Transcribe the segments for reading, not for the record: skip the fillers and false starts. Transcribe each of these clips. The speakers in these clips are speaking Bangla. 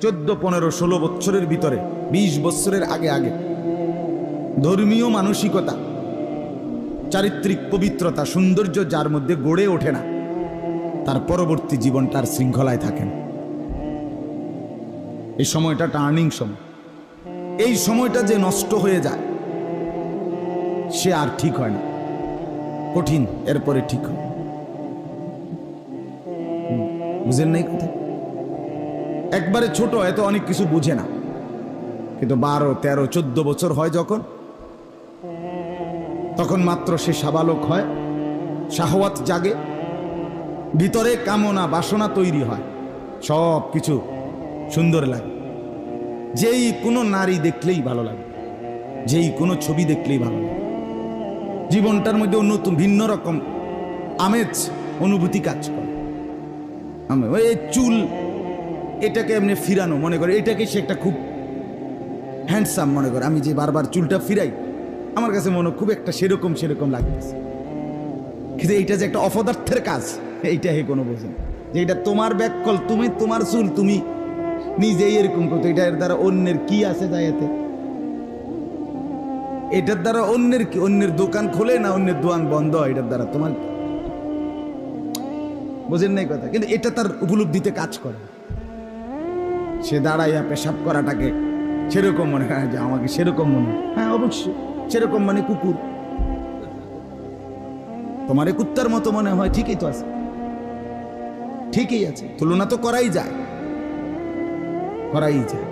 14-15-16 বছরের ভিতরে 20 বছরের আগে আগে ধর্মীয় মানসিকতা, চারিত্রিক পবিত্রতা, সৌন্দর্য যার মধ্যে গড়ে ওঠে না, তার পরবর্তী জীবনটার শৃঙ্খলায় থাকেন। এই সময়টা টার্নিং সময়। এই সময়টা যে নষ্ট হয়ে যায় সে আর ঠিক হয় না, কঠিন, এরপরে ঠিক হয়। বুঝেন নাই কথা? একবারে ছোট হয়তো অনেক কিছু বুঝে না, কিন্তু 12, 13, 14 বছর হয় যখন, তখন মাত্র সে সাবালক হয়, শাহওয়াত জাগে, ভিতরে কামনা বাসনা তৈরি হয়, সব কিছু সুন্দর লাগে। যেই কোনো নারী দেখলেই ভালো লাগে, যেই কোনো ছবি দেখলেই ভালো লাগে। জীবনটার মধ্যে নতুন ভিন্ন রকম আমেজ অনুভূতি কাজ করে। ওই চুল এটাকে এমনি ফিরানো মনে করে, এটাকে সে একটা খুব হ্যান্ডসাম মনে করে। আমি যে বারবার চুলটা ফিরাই, আমার কাছে মনে খুব একটা সেরকম লাগতেছে, কিন্তু এইটা যে একটা অপদার্থের কাজ, এইটা হে কোনো বোঝেন যে এটা তোমার ব্যাককল, তুমি তোমার চুল তুমি নিজেই এরকম করতো। এটার দ্বারা অন্যের কি আছে যায় এতে? এটার দ্বারা অন্যের কি? অন্যের দোকান খোলে না অন্যের দোকান বন্ধ হয় এটার দ্বারা? তোমার বোঝেন নাই কথা? কিন্তু এটা তার উপলব্ধিতে কাজ করে। সে দাঁড়াইয়া পেশাব করাটাকে সেরকম মনে হয়, যে আমাকে সেরকম মনে হয়। হ্যাঁ অবশ্যই সেরকম, মানে কুকুর, তোমার কুত্তার মতো মনে হয়, ঠিকই তো আছে, ঠিকই আছে, তুলনা তো করাই যায়, করাই যায়।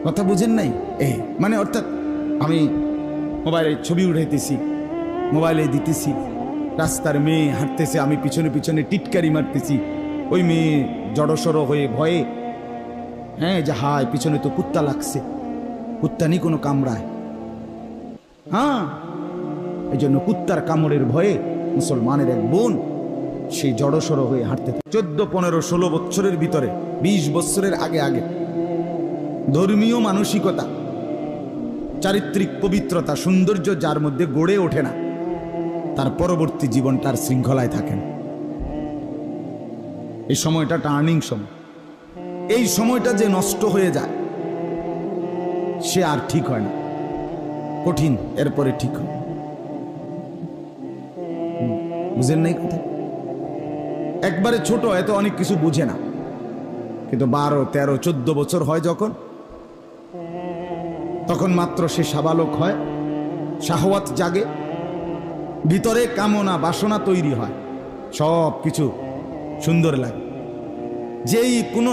কথা বুঝেন নাই? মানে অর্থাৎ আমি মোবাইলে ছবি উঠাইতেছি, মোবাইলে দিতেছি, রাস্তার মেয়ে হাঁটতেছে, আমি পিছনে পিছনে টিটকারি মারতেছি, ওই মেয়ে জড়সড় হয়ে ভয়ে, হ্যাঁ যে হায় পিছনে তো কুত্তা লাগছে, কুত্তা নি কোনো কামড়ায়, হ্যাঁ এই জন্য কুত্তার কামড়ের ভয়ে মুসলমানের এক বোন সেই জড়সড় হয়ে হাঁটতে। 14-15-16 বছরের ভিতরে 20 বছরের আগে আগে ধর্মীয় মানসিকতা, চারিত্রিক পবিত্রতা, সৌন্দর্য যার মধ্যে গড়ে ওঠে না, তার পরবর্তী জীবনটার শৃঙ্খলায় থাকেন। এই সময়টা টার্নিং সময়। এই সময়টা যে নষ্ট হয়ে যায় সে আর ঠিক হয় না, কঠিন, এরপরে ঠিক হয়। বুঝেন নাই কথা? একবারে ছোট হয়তো অনেক কিছু বুঝে না, কিন্তু 12, 13, 14 বছর হয় যখন, তখন মাত্র সে সাবালক হয়, শাহওয়াত জাগে, ভিতরে কামনা বাসনা তৈরি হয়, সব কিছু সুন্দর লাগে। যেই কোনো